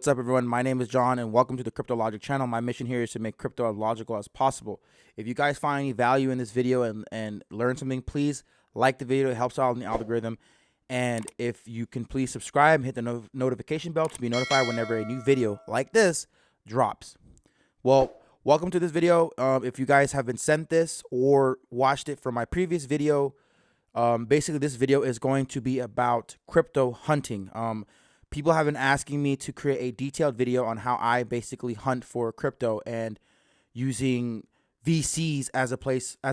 What's up, everyone? My name is John, and welcome to the Crypto Logic channel. My mission here is to make crypto as logical as possible. If you guys find any value in this video and learn something, please like the video. It helps out in the algorithm. And if you can please subscribe and hit the notification bell to be notified whenever a new video like this drops. Well, welcome to this video. If you guys have been sent this or watched it from my previous video, basically this video is going to be about crypto hunting. People have been asking me to create a detailed video on how I basically hunt for crypto and using VCs as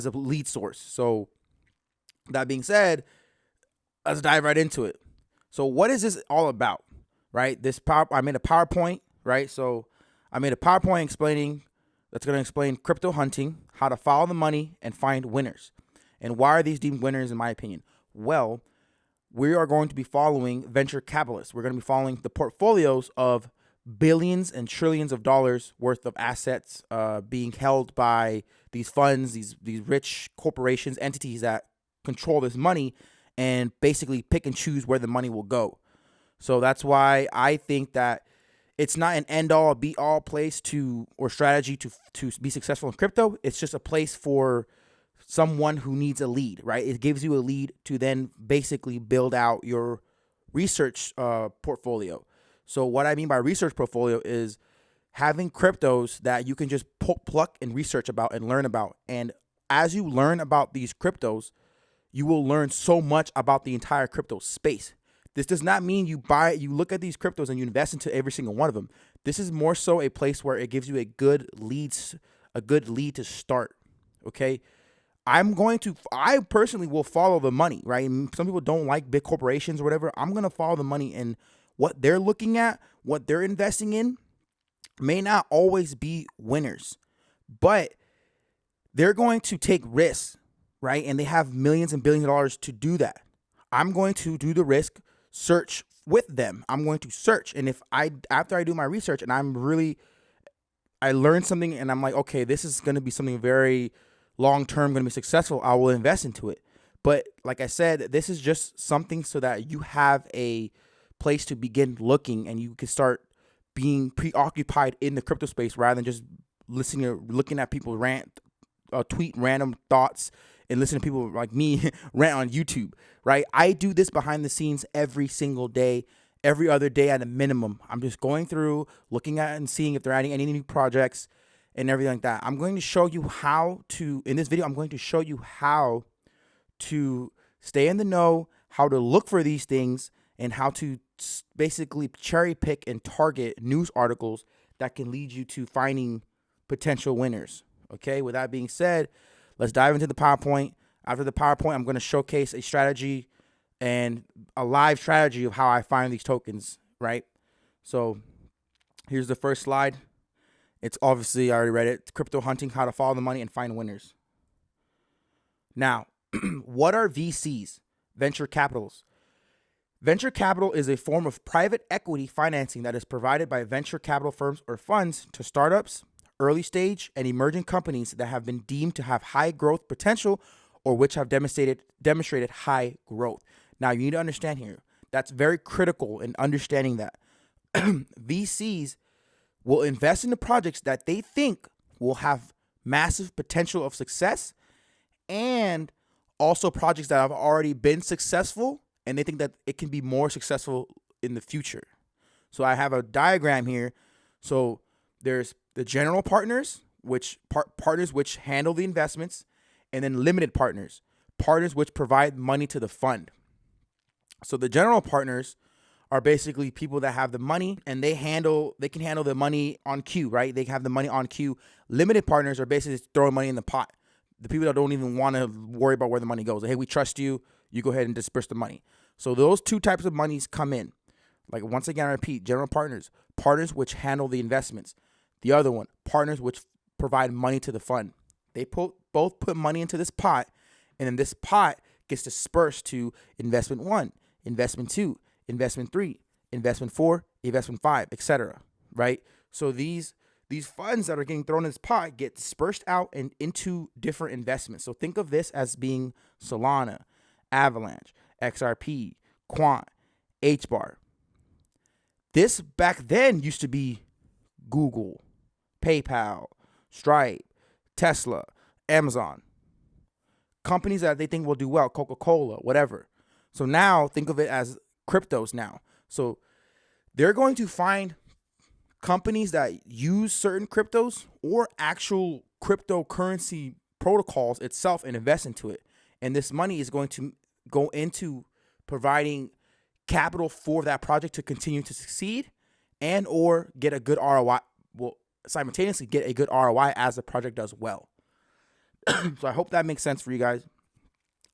a lead source. So that being said, let's dive right into it. So what is this all about, right? I made a PowerPoint, right? So I made a PowerPoint that's going to explain crypto hunting, how to follow the money and find winners. And why are these deemed winners in my opinion? Well, we are going to be following venture capitalists. We're going to be following the portfolios of billions and trillions of dollars worth of assets being held by these funds, these rich corporations, entities that control this money and basically pick and choose where the money will go. So that's why I think that it's not an end-all, be-all place or strategy to be successful in crypto. It's just a place for someone who needs a lead, right? It gives you a lead to then basically build out your research portfolio. So what I mean by research portfolio is having cryptos that you can just pluck and research about and learn about. And as you learn about these cryptos, you will learn so much about the entire crypto space. This does not mean you look at these cryptos and you invest into every single one of them. This is more so a place where it gives you a good lead to start, okay? I personally will follow the money, right? And some people don't like big corporations or whatever. I'm going to follow the money, and what they're looking at, what they're investing in may not always be winners, but they're going to take risks, right? And they have millions and billions of dollars to do that. I'm going to do the risk search with them. I'm going to search. And after I do my research and I learn something and I'm like, okay, this is going to be something very long-term, going to be successful, I will invest into it. But like I said, this is just something so that you have a place to begin looking and you can start being preoccupied in the crypto space rather than just looking at people tweet random thoughts and listen to people like me rant on YouTube, right? I do this behind the scenes every single day, every other day at a minimum. I'm just going through, looking at and seeing if they're adding any new projects and everything like that. I'm going to show you in this video, I'm going to show you how to stay in the know, how to look for these things, and how to basically cherry pick and target news articles that can lead you to finding potential winners. Okay, with that being said, let's dive into the PowerPoint. After the PowerPoint, I'm going to showcase a strategy and a live strategy of how I find these tokens, right? So here's the first slide. It's obviously, I already read it, crypto hunting, how to follow the money and find winners. Now, what are VCs, venture capitals? Venture capital is a form of private equity financing that is provided by venture capital firms or funds to startups, early stage and emerging companies that have been deemed to have high growth potential or which have demonstrated high growth. Now, you need to understand here, that's very critical in understanding that VCs will invest in the projects that they think will have massive potential of success and also projects that have already been successful and they think that it can be more successful in the future. So I have a diagram here. So there's the general partners, partners which handle the investments, and then limited partners which provide money to the fund. So the general partners are basically people that have the money and they can handle the money on queue, right? They have the money on queue. Limited partners are basically throwing money in the pot. The people that don't even want to worry about where the money goes. Like, hey, we trust you. You go ahead and disperse the money. So those two types of monies come in. Like, once again, I repeat, general partners which handle the investments. The other one, partners which provide money to the fund. They both put money into this pot, and then this pot gets dispersed to investment 1, investment 2, investment 3, investment 4, investment 5, etc. Right? So these funds that are getting thrown in this pot get dispersed out and into different investments. So think of this as being Solana, Avalanche, XRP, Quant, HBAR. This back then used to be Google, PayPal, Stripe, Tesla, Amazon, companies that they think will do well, Coca-Cola, whatever. So now think of it as cryptos now. So they're going to find companies that use certain cryptos or actual cryptocurrency protocols itself and invest into it. And this money is going to go into providing capital for that project to continue to succeed and or get a good ROI. Well, simultaneously get a good ROI as the project does well. So I hope that makes sense for you guys.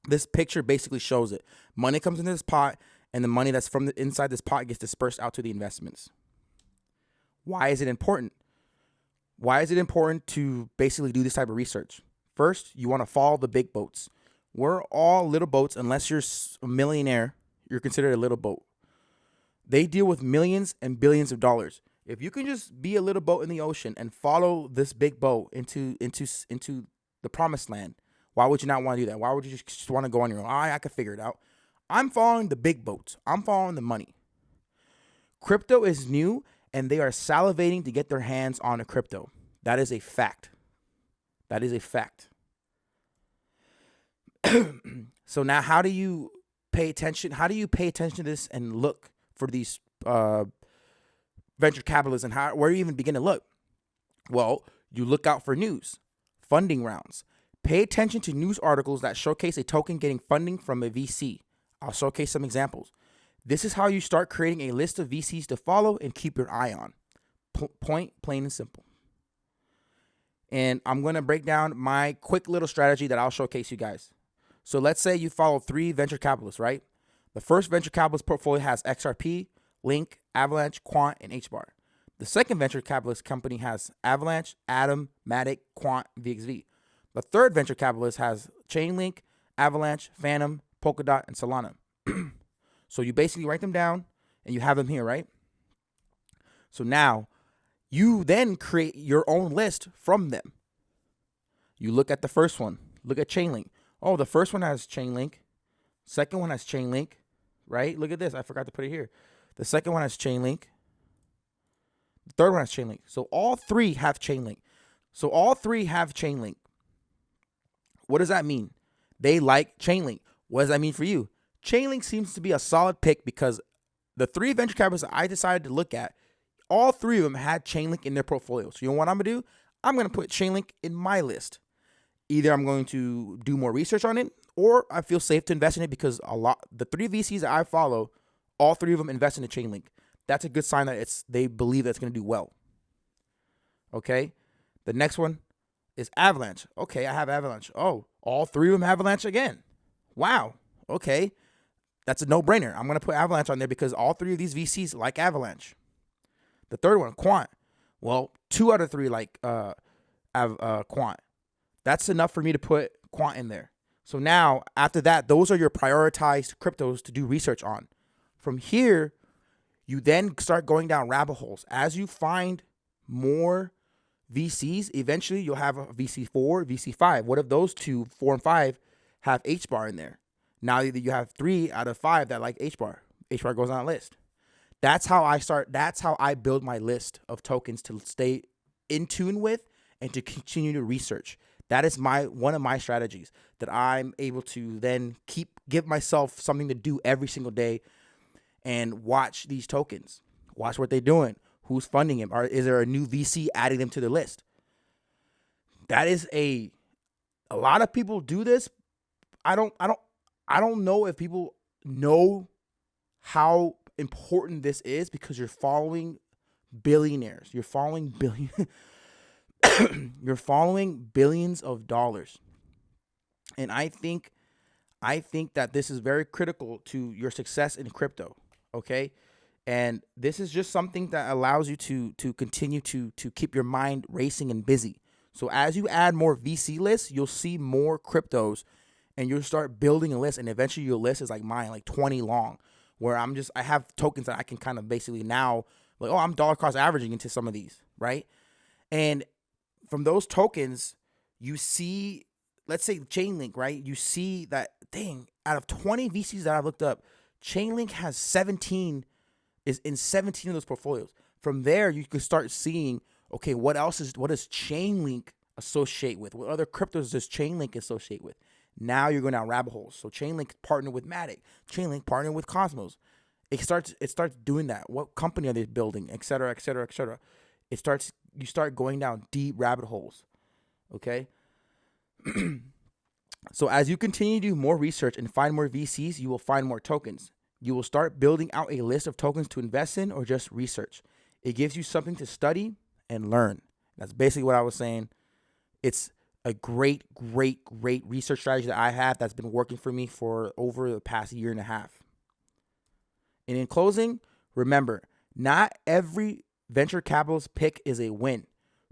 This picture basically shows it. Money comes into this pot, and the money that's from the inside this pot gets dispersed out to the investments. Why is it important? Why is it important to basically do this type of research? First, you want to follow the big boats. We're all little boats. Unless you're a millionaire, you're considered a little boat. They deal with millions and billions of dollars. If you can just be a little boat in the ocean and follow this big boat into the promised land, why would you not want to do that? Why would you just want to go on your own? I could figure it out. I'm following the big boats. I'm following the money. Crypto is new, and they are salivating to get their hands on a crypto. That is a fact. That is a fact. So now how do you pay attention? How do you pay attention to this and look for these venture capitalists, and where do you even begin to look? Well, you look out for news, funding rounds. Pay attention to news articles that showcase a token getting funding from a VC. I'll showcase some examples. This is how you start creating a list of VCs to follow and keep your eye on. Point, plain and simple. And I'm going to break down my quick little strategy that I'll showcase you guys. So let's say you follow 3 venture capitalists, right? The first venture capitalist portfolio has XRP, Link, Avalanche, Quant, and HBAR. The second venture capitalist company has Avalanche, Atom, Matic, Quant, VXV. The third venture capitalist has Chainlink, Avalanche, Phantom, Polkadot, and Solana. So you basically write them down and you have them here, right? So now you then create your own list from them. You look at the first one. Look at Chainlink. Oh, the first one has Chainlink. Second one has Chainlink, right? Look at this. I forgot to put it here. The second one has Chainlink. The third one has Chainlink. So all 3 have Chainlink. What does that mean? They like Chainlink. What does that mean for you? Chainlink seems to be a solid pick because the 3 venture capitalists I decided to look at, all 3 of them had Chainlink in their portfolio. So you know what I'm going to do? I'm going to put Chainlink in my list. Either I'm going to do more research on it, or I feel safe to invest in it because the 3 VCs that I follow, all 3 of them invest in the Chainlink. That's a good sign that they believe that it's going to do well. Okay? The next one is Avalanche. Okay, I have Avalanche. Oh, all 3 of them have Avalanche again. Wow. Okay. That's a no-brainer. I'm going to put Avalanche on there because all 3 of these VCs like Avalanche. The third one, Quant. Well, 2 out of 3 like Quant. That's enough for me to put Quant in there. So now, after that, those are your prioritized cryptos to do research on. From here, you then start going down rabbit holes. As you find more VCs, eventually you'll have a VC4, VC5. What if those 2, 4 and 5, have HBAR in there? Now you have 3 out of 5 that like HBAR. HBAR goes on a list. That's how I start. That's how I build my list of tokens to stay in tune with and to continue to research. That is one of my strategies that I'm able to then give myself something to do every single day and watch these tokens. Watch what they're doing. Who's funding them? Or is there a new VC adding them to the list? That is a lot of people do this. I don't know if people know how important this is because you're following billionaires. You're following billions of dollars. And I think that this is very critical to your success in crypto, okay? And this is just something that allows you to continue to keep your mind racing and busy. So as you add more VC lists, you'll see more cryptos and you'll start building a list, and eventually your list is like mine, like 20 long, where I have tokens that I can kind of basically now, like, oh, I'm dollar cost averaging into some of these, right? And from those tokens, you see, let's say Chainlink, right? You see that, dang, out of 20 VCs that I've looked up, Chainlink has 17 is in 17 of those portfolios. From there, you can start seeing, okay, what does Chainlink associate with? What other cryptos does Chainlink associate with? Now you're going down rabbit holes. So Chainlink partnered with Matic. Chainlink partnered with Cosmos. It starts doing that. What company are they building, et cetera, et cetera, et cetera. You start going down deep rabbit holes. Okay. So as you continue to do more research and find more VCs, you will find more tokens. You will start building out a list of tokens to invest in or just research. It gives you something to study and learn. That's basically what I was saying. It's a great research strategy that I have that's been working for me for over the past year and a half. And in closing, remember, not every venture capitalist pick is a win.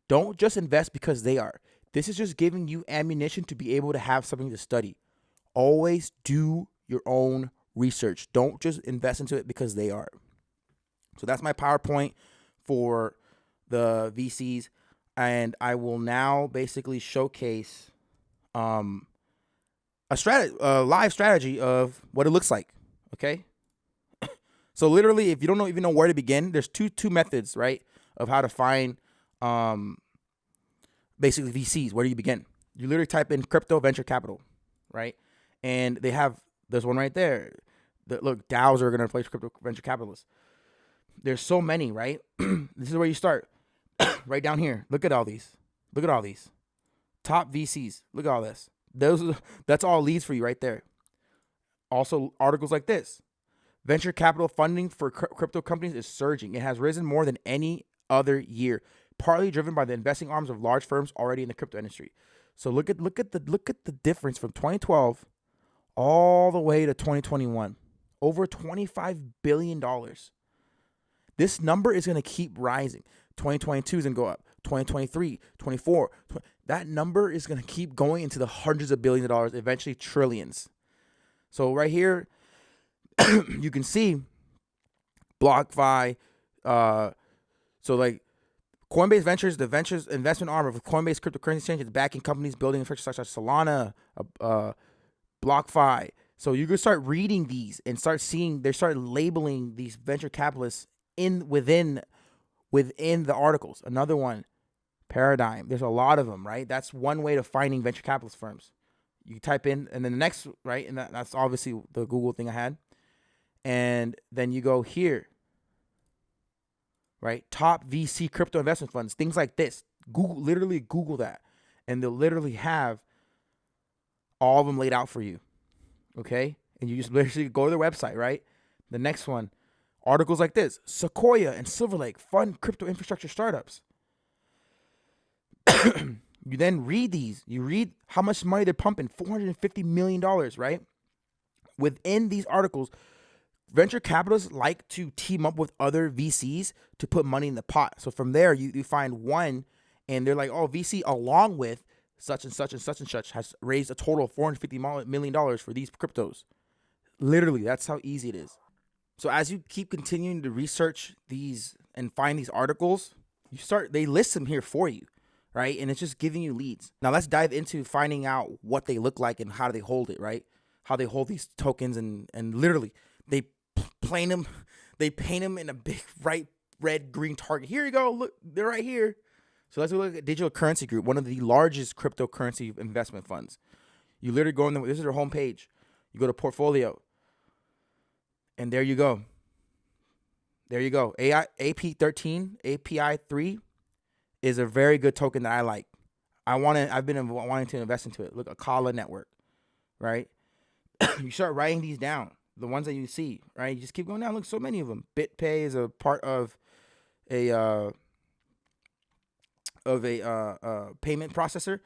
Don't just invest because they are. This is just giving you ammunition to be able to have something to study. Always do your own research. Don't just invest into it because they are. So that's my PowerPoint for the VCs. And I will now basically showcase a live strategy of what it looks like. Okay. So literally, if you don't even know where to begin, there's two methods, right, of how to find basically VCs. Where do you begin? You literally type in crypto venture capital, right? And there's one right there. Look, DAOs are going to replace crypto venture capitalists. There's so many, right? This is where you start. Right down here. Look at all these. Look at all these. Top VCs. Look at all this. That's all leads for you right there. Also, articles like this. Venture capital funding for crypto companies is surging. It has risen more than any other year, partly driven by the investing arms of large firms already in the crypto industry. So look at the difference from 2012 all the way to 2021. Over $25 billion. This number is going to keep rising. 2022 is going to go up. 2023, 24. That number is going to keep going into the hundreds of billions of dollars, eventually trillions. So right here, you can see BlockFi. So like Coinbase Ventures, the ventures investment arm of Coinbase cryptocurrency exchange, is backing companies building infrastructure such as Solana, BlockFi. So you can start reading these and start seeing, they start labeling these venture capitalists within the articles. Another one, Paradigm. There's a lot of them, right? That's one way to finding venture capitalist firms. You type in, and then the next, right? And that's obviously the Google thing I had. And then you go here, right? Top VC crypto investment funds, things like this. Literally Google that. And they'll literally have all of them laid out for you. Okay? And you just literally go to their website, right? The next one, articles like this. Sequoia and Silver Lake fund crypto infrastructure startups. You then read these. You read how much money they're pumping, $450 million, right? Within these articles, venture capitalists like to team up with other VCs to put money in the pot. So from there, you find one, and they're like, oh, VC along with such and such and such and such has raised a total of $450 million for these cryptos. Literally, that's how easy it is. So as you keep continuing to research these and find these articles, they list them here for you, right? And it's just giving you leads. Now let's dive into finding out what they look like and how they hold it, right? How they hold these tokens, and literally they paint them in a big bright red green target. Here you go. Look, they're right here. So let's look at Digital Currency Group, one of the largest cryptocurrency investment funds. You literally go in there. This is their homepage. You go to portfolio, and there you go. There you go. AP13, API3 is a very good token that I like. I've been wanting to invest into it. Look, Akala Network, right? You start writing these down, the ones that you see, right? You just keep going down. Look, so many of them. BitPay is a part of a payment processor.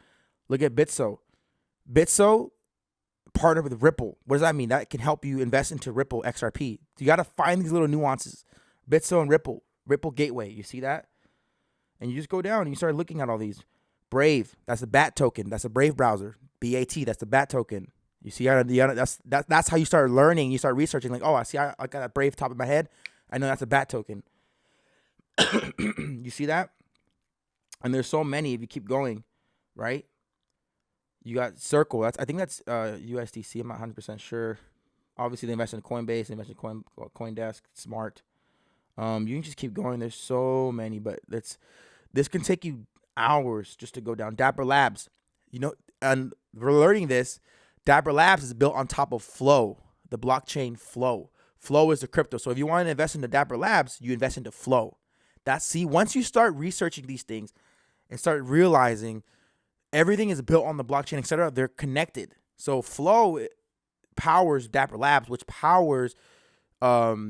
Look at Bitso. Bitso partnered with Ripple. What does that mean? That can help you invest into Ripple XRP. You got to find these little nuances. Bitso and Ripple Gateway. You see that? And you just go down and you start looking at all these. Brave, that's the BAT token. That's a Brave browser. BAT, that's the BAT token. You see how that's how you start learning. You start researching. Like, oh, I got that Brave top of my head. I know that's a BAT token. You see that? And there's so many. If you keep going, right? You got Circle. I think that's USDC. I'm not 100% sure. Obviously, they invest in Coinbase. They invest in CoinDesk, Smart. You can just keep going. There's so many, but this can take you hours just to go down. Dapper Labs, and we're learning this. Dapper Labs is built on top of Flow, the blockchain Flow. Flow is the crypto. So if you want to invest into Dapper Labs, you invest into Flow. Once you start researching these things and start realizing everything is built on the blockchain, etc., they're connected. So Flow powers Dapper Labs, which powers the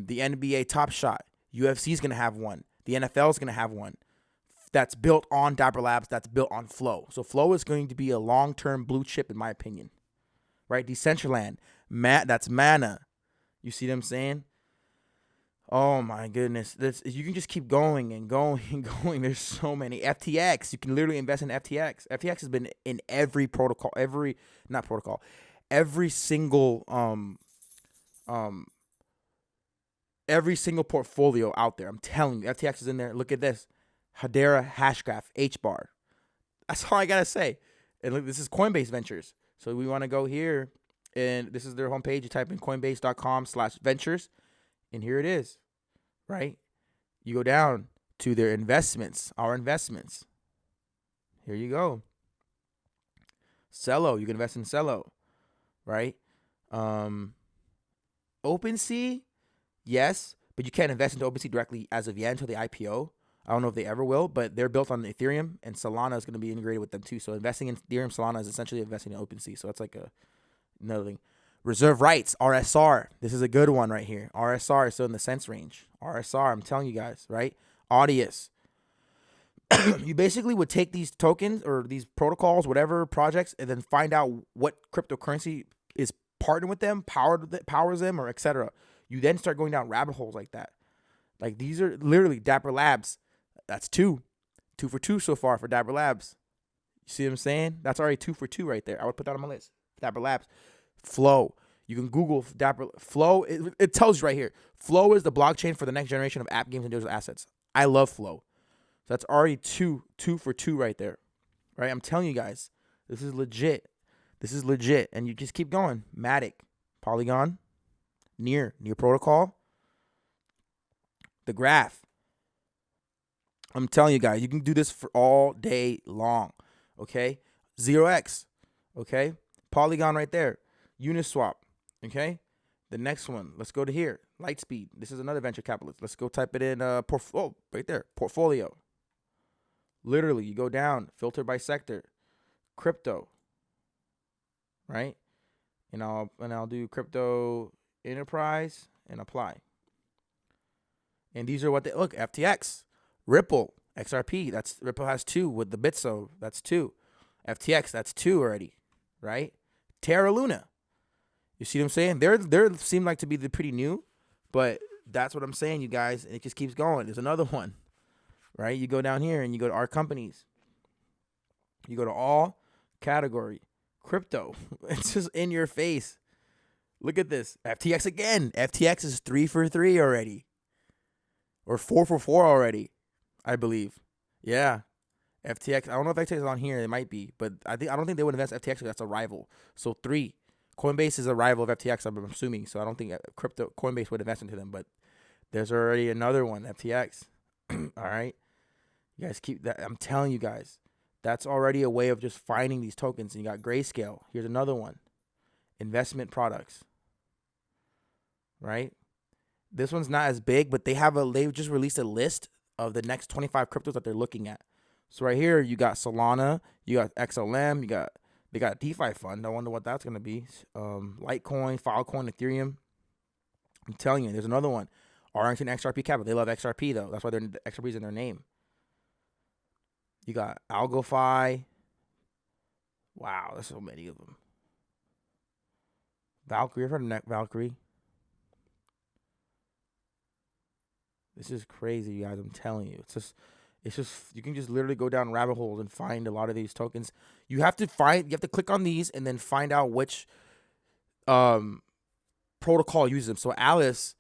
NBA Top Shot. UFC is going to have one. The NFL is going to have one that's built on Dapper Labs, that's built on Flow. So Flow is going to be a long-term blue chip, in my opinion. Right? Decentraland, that's Mana. You see what I'm saying? Oh my goodness. You can just keep going and going and going. There's so many. FTX, you can literally invest in FTX. FTX has been in every protocol, every single every single portfolio out there. I'm telling you, FTX is in there. Look at this. Hedera, Hashgraph, HBAR. That's all I got to say. And look, this is Coinbase Ventures. So we want to go here, and this is their homepage. You type in coinbase.com/ventures, and here it is, right? You go down to their investments, our investments. Here you go. Cello, you can invest in Cello, right? OpenSea, yes, but you can't invest into OpenSea directly as of yet until the IPO. I don't know if they ever will, but they're built on Ethereum, and Solana is going to be integrated with them too. So investing in Ethereum, Solana is essentially investing in OpenSea. So that's like another thing. Reserve rights, RSR. This is a good one right here. RSR is still in the cents range. RSR, I'm telling you guys, right? Audius. You basically would take these tokens or these protocols, whatever projects, and then find out what cryptocurrency is partnered with them, powers them, or etc. You then start going down rabbit holes like that. Like these are literally Dapper Labs. That's 2 for 2 so far for Dapper Labs. You see what I'm saying? That's already 2 for 2 right there. I would put that on my list. Dapper Labs. Flow. You can Google Dapper Flow. It tells you right here. Flow is the blockchain for the next generation of app games and digital assets. I love Flow. So that's already 2 for 2 right there. Right? I'm telling you guys, this is legit. This is legit. And you just keep going. Matic, Polygon, Near Protocol, The Graph. I'm telling you guys, you can do this for all day long. Okay? 0x. Okay? Polygon right there. Uniswap. Okay? The next one. Let's go to here. Lightspeed. This is another venture capitalist. Let's go type it in. Right there. Portfolio. Literally, you go down. Filter by sector. Crypto. Right? And I'll do crypto enterprise and apply. And these are what they look. FTX. Ripple, XRP, Ripple has 2 with the Bitso, that's 2. FTX, that's 2 already, right? Terra Luna, you see what I'm saying? They seem like to be pretty new, but that's what I'm saying, you guys. And it just keeps going. There's another one, right? You go down here and you go to our companies. You go to all category, crypto. It's just in your face. Look at this. FTX again. FTX is 3 for 3 already, or 4 for 4 already. I believe. Yeah. FTX. I don't know if FTX is on here. It might be. But I don't think they would invest FTX because that's a rival. So 3. Coinbase is a rival of FTX, I'm assuming. So I don't think Coinbase would invest into them. But there's already another one, FTX. All right. You guys keep that. I'm telling you guys. That's already a way of just finding these tokens. And you got Grayscale. Here's another one. Investment products. Right? This one's not as big, but they've just released a list of the next 25 cryptos that they're looking at. So right here, you got Solana, you got XLM, they got a DeFi fund. I wonder what that's going to be. Litecoin, Filecoin, Ethereum. I'm telling you, there's another one. Arlington XRP Capital. They love XRP, though. That's why XRP is in their name. You got AlgoFi. Wow, there's so many of them. Valkyrie. I've heard of Valkyrie. This is crazy, you guys. I'm telling you. It's just you can just literally go down rabbit holes and find a lot of these tokens. You have to click on these and then find out which protocol uses them. So Alice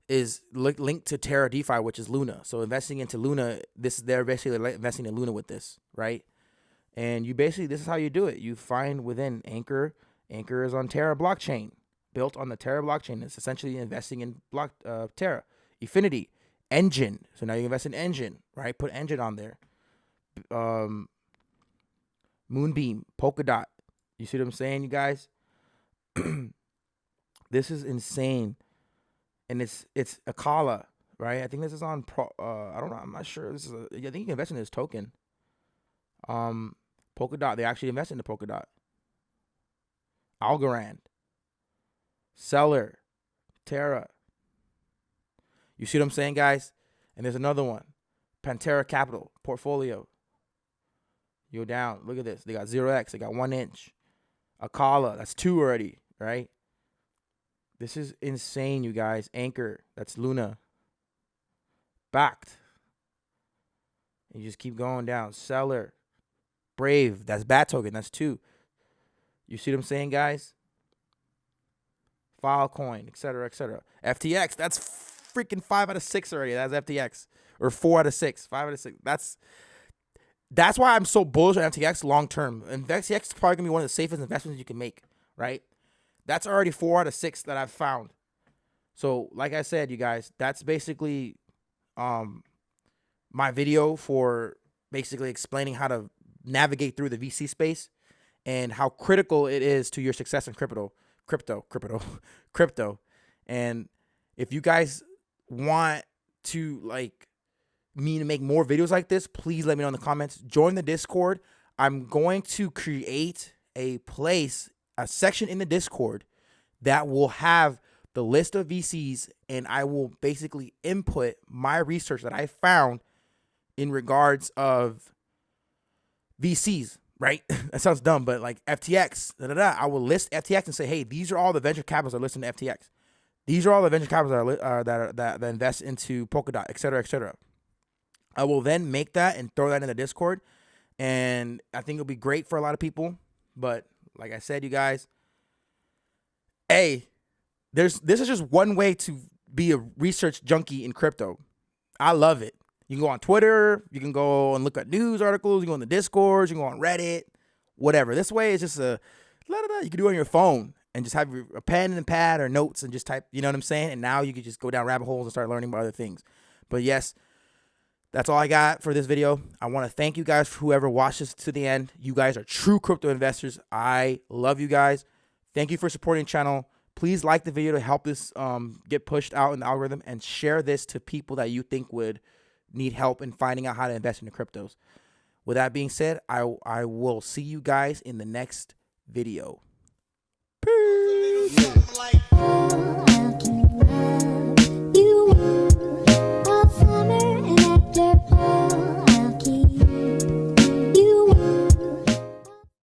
is linked to Terra DeFi, which is Luna. So investing into Luna, they're basically investing in Luna with this, right? And this is how you do it. You find within Anchor. Anchor is on Terra blockchain, built on the Terra blockchain. It's essentially investing in Terra. Efinity. Engine. So now you invest in Engine, right? Put Engine on there. Moonbeam, Polkadot. You see what I'm saying, you guys? This is insane. And it's Akala, right? I think this is on I don't know, I'm not sure. I think you can invest in this token. Polkadot, they actually invest in the Polkadot. Algorand, Seller, Terra. You see what I'm saying, guys? And there's another one, Pantera Capital, Portfolio. You go down, look at this. They got 0x, they got 1 inch. Akala, that's 2 already, right? This is insane, you guys. Anchor, that's Luna. Backed. You just keep going down. Seller, Brave, that's BAT token, that's 2. You see what I'm saying, guys? Filecoin, etc., etc. FTX, that's freaking 5 out of 6 already. That's FTX. Or 4 out of 6. 5 out of 6. That's why I'm so bullish on FTX long term. And FTX is probably going to be one of the safest investments you can make, right? That's already 4 out of 6 that I've found. So, like I said, you guys, that's basically my video for basically explaining how to navigate through the VC space and how critical it is to your success in crypto. And if you guys want to me to make more videos like this, please let me know in the comments. Join the Discord. I'm going to create a section in the Discord that will have the list of VCs, and I will basically input my research that I found in regards of VCs, right? That sounds dumb, but like FTX, I will list FTX and say, hey, these are all the venture capitals that listen to FTX. These are all the venture capitals that invest into Polkadot, et cetera, et cetera. I will then make that and throw that in the Discord, and I think it'll be great for a lot of people. But like I said, you guys, this is just one way to be a research junkie in crypto. I love it. You can go on Twitter, you can go and look at news articles, you can go on the Discord, you can go on Reddit, whatever. This way is just you can do it on your phone and just have a pen and pad or notes and just type, you know what I'm saying? And now you can just go down rabbit holes and start learning about other things. But yes, that's all I got for this video. I want to thank you guys for whoever watched this to the end. You guys are true crypto investors. I love you guys. Thank you for supporting the channel. Please like the video to help this get pushed out in the algorithm, and share this to people that you think would need help in finding out how to invest in the cryptos. With that being said, I will see you guys in the next video. Peace.